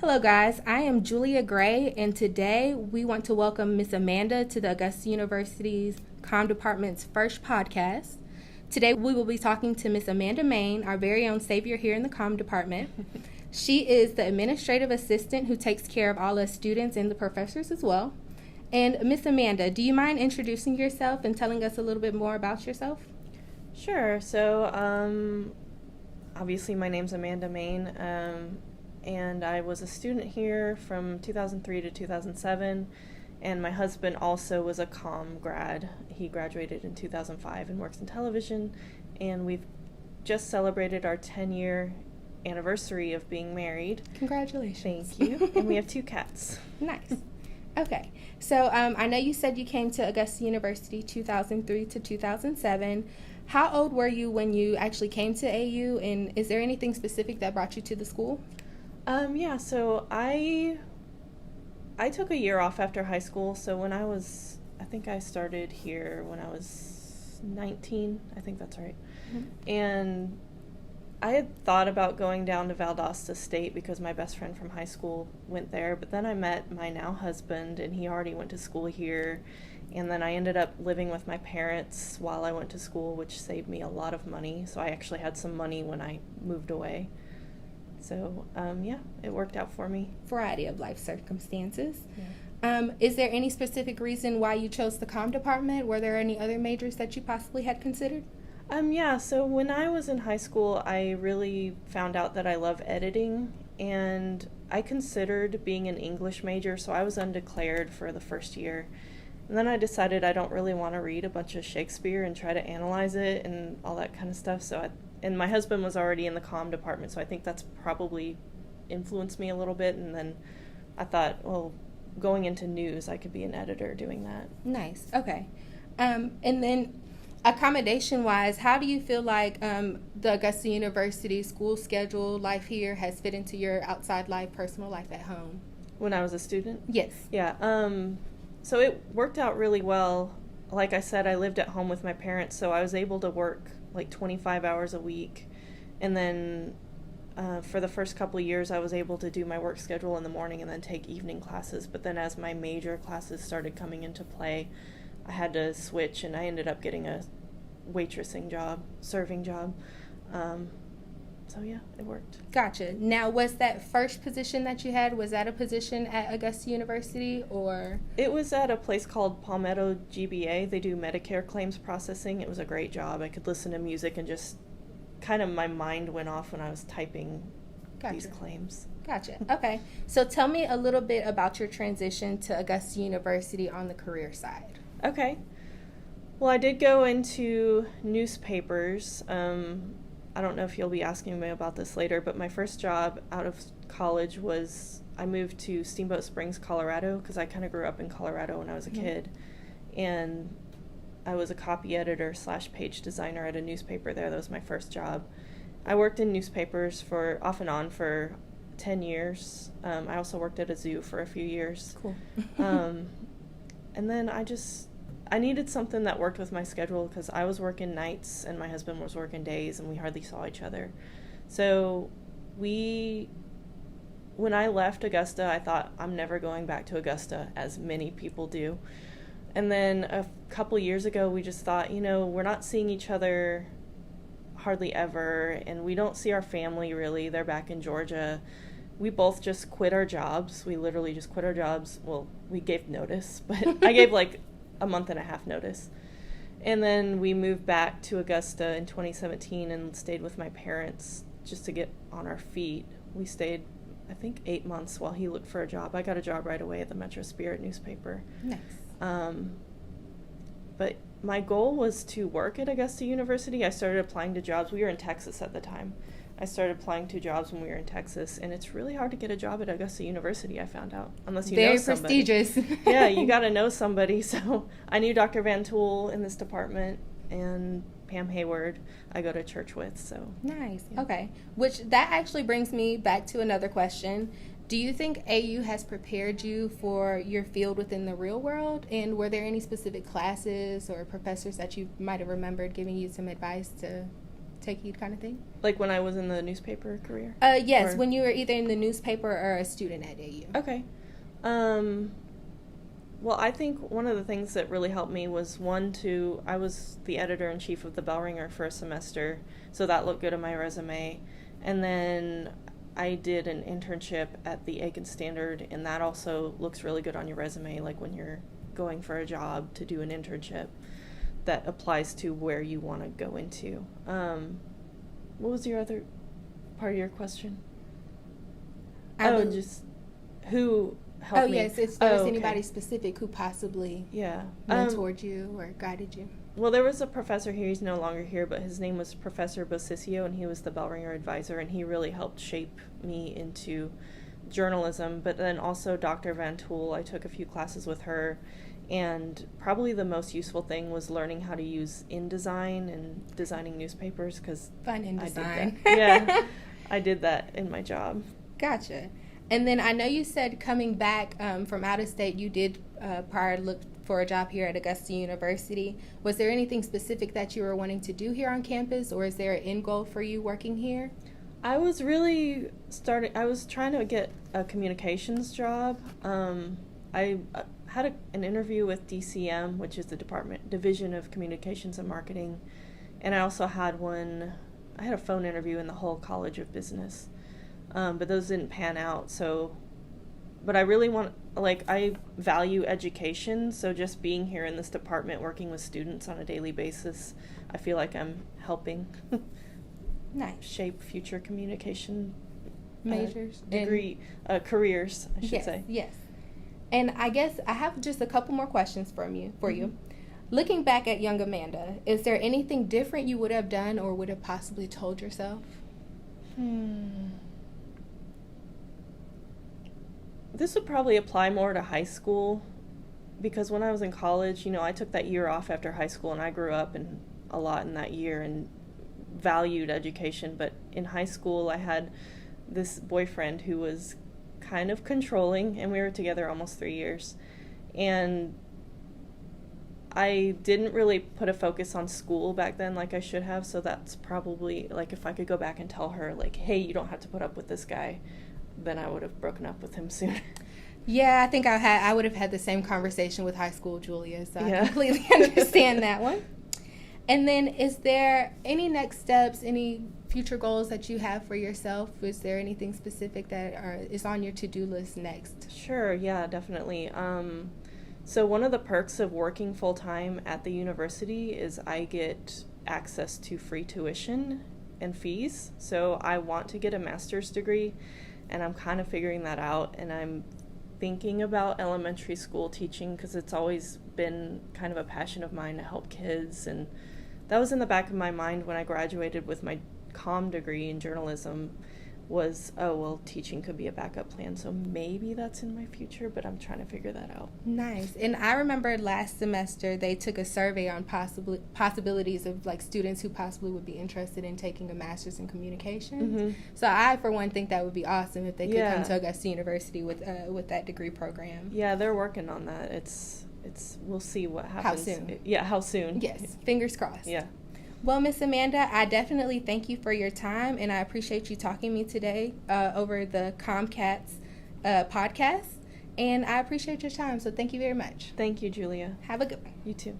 Hello, guys. I am Julia Gray, and today we want to welcome Miss Amanda to the Augusta University's Comm Department's first podcast. Today we will be talking to Miss Amanda Main, our very own savior here in the Comm Department. She is the administrative assistant who takes care of all us students and the professors as well. And Miss Amanda, do you mind introducing yourself and telling us a little bit more about yourself? Sure. So, obviously my name's Amanda Main, and I was a student here from 2003 to 2007, and my husband also was a comm grad. He graduated in 2005 and works in television, and we've just celebrated our 10-year anniversary of being married. Congratulations. Thank you. And we have 2 cats. Nice. Okay. So I know you said you came to Augusta University 2003 to 2007. How old were you when you actually came to AU, and is there anything specific that brought you to the school? So I took a year off after high school. So I think I started here when I was 19. I think that's right. Mm-hmm. And I had thought about going down to Valdosta State because my best friend from high school went there. But then I met my now husband, and he already went to school here. And then I ended up living with my parents while I went to school, which saved me a lot of money. So I actually had some money when I moved away. So, it worked out for me. Variety of life circumstances. Yeah. Is there any specific reason why you chose the comm department? Were there any other majors that you possibly had considered? So when I was in high school, I really found out that I love editing, and I considered being an English major, so I was undeclared for the first year. And then I decided I don't really want to read a bunch of Shakespeare and try to analyze it and all that kind of stuff, and my husband was already in the comm department, so I think that's probably influenced me a little bit. And then I thought, well, going into news, I could be an editor doing that. Nice. Okay. And then accommodation-wise, how do you feel like the Augusta University school schedule, life here, has fit into your outside life, personal life at home? When I was a student? Yes. Yeah. So it worked out really well. Like I said, I lived at home with my parents, so I was able to work like 25 hours a week. And then for the first couple of years, I was able to do my work schedule in the morning and then take evening classes. But then as my major classes started coming into play, I had to switch, and I ended up getting a serving job. So yeah, it worked. Gotcha. Now, was that first position that you had, was that a position at Augusta University, or? It was at a place called Palmetto GBA. They do Medicare claims processing. It was a great job. I could listen to music and just kind of my mind went off when I was typing these claims. Gotcha. Okay. So tell me a little bit about your transition to Augusta University on the career side. Okay. Well, I did go into newspapers. I don't know if you'll be asking me about this later, but my first job out of college was I moved to Steamboat Springs, Colorado, because I kind of grew up in Colorado when I was a kid. And I was a copy editor / page designer at a newspaper there. That was my first job. I worked in newspapers off and on for 10 years. I also worked at a zoo for a few years. Cool. And then I needed something that worked with my schedule because I was working nights and my husband was working days, and we hardly saw each other. So when I left Augusta, I thought, I'm never going back to Augusta, as many people do. And then a couple years ago, we just thought, we're not seeing each other hardly ever, and we don't see our family really. They're back in Georgia. We both just quit our jobs. We literally just quit our jobs. Well, we gave notice, but I gave like a month and a half notice. And then we moved back to Augusta in 2017 and stayed with my parents just to get on our feet. We stayed, I think, 8 months while he looked for a job. I got a job right away at the Metro Spirit newspaper. Nice. But my goal was to work at Augusta University. I started applying to jobs. We were in Texas at the time. I started applying to jobs when we were in Texas, and it's really hard to get a job at Augusta University, I found out, unless you know somebody. Very prestigious. Yeah, you got to know somebody. So I knew Dr. Van Tool in this department and Pam Hayward I go to church with. So nice. Yeah. Okay. Which that actually brings me back to another question. Do you think AU has prepared you for your field within the real world? And were there any specific classes or professors that you might have remembered giving you some advice to take heed kind of thing? Like when I was in the newspaper career? Yes, or... when you were either in the newspaper or a student at AU. Okay. Well, I think one of the things that really helped me was I was the editor-in-chief of the Bell Ringer for a semester, so that looked good on my resume. And then I did an internship at the Aiken Standard, and that also looks really good on your resume, like when you're going for a job to do an internship that applies to where you want to go into. What was your other part of your question? Just who helped me. Yes, if there was anybody specific who possibly mentored you or guided you. Well, there was a professor here, he's no longer here, but his name was Professor Bosisio, and he was the Bell Ringer advisor, and he really helped shape me into journalism. But then also Dr. Van Tool, I took a few classes with her, and probably the most useful thing was learning how to use InDesign and designing newspapers, because fun InDesign. Yeah, I did that in my job. Gotcha. And then I know you said coming back from out of state, you did prior look for a job here at Augusta University. Was there anything specific that you were wanting to do here on campus, or is there an end goal for you working here? I was trying to get a communications job. I had an interview with DCM, which is the Division of Communications and Marketing, and I also had a phone interview in the Hull College of Business. But those didn't pan out, but I really I value education, so just being here in this department, working with students on a daily basis, I feel like I'm helping shape future communication majors, careers, I should say. Yes. And I guess I have just a couple more questions for you. Looking back at young Amanda, is there anything different you would have done or would have possibly told yourself? This would probably apply more to high school, because when I was in college, I took that year off after high school, and I grew up a lot in that year and valued education. But in high school, I had this boyfriend who was kind of controlling, and we were together almost 3 years. And I didn't really put a focus on school back then like I should have, so that's probably, if I could go back and tell her, hey, you don't have to put up with this guy, then I would have broken up with him sooner. Yeah, I think I would have had the same conversation with high school Julia, so I completely understand that one. And then, is there any next steps, any future goals that you have for yourself? Is there anything specific that is on your to-do list next? Sure, yeah, definitely. So one of the perks of working full-time at the university is I get access to free tuition and fees. So I want to get a master's degree, and I'm kind of figuring that out, and I'm thinking about elementary school teaching because it's always been kind of a passion of mine to help kids, and that was in the back of my mind when I graduated with my comm degree in journalism was, teaching could be a backup plan, so maybe that's in my future, but I'm trying to figure that out. Nice. And I remember last semester they took a survey on possibilities of students who possibly would be interested in taking a master's in communications. Mm-hmm. So I, for one, think that would be awesome if they could come to Augusta University with that degree program. Yeah, they're working on that. It's we'll see what happens. How soon? How soon? Yes, fingers crossed. Yeah. Well, Miss Amanda, I definitely thank you for your time, and I appreciate you talking to me today over the CommCats podcast, and I appreciate your time, so thank you very much. Thank you, Julia. Have a good one. You too.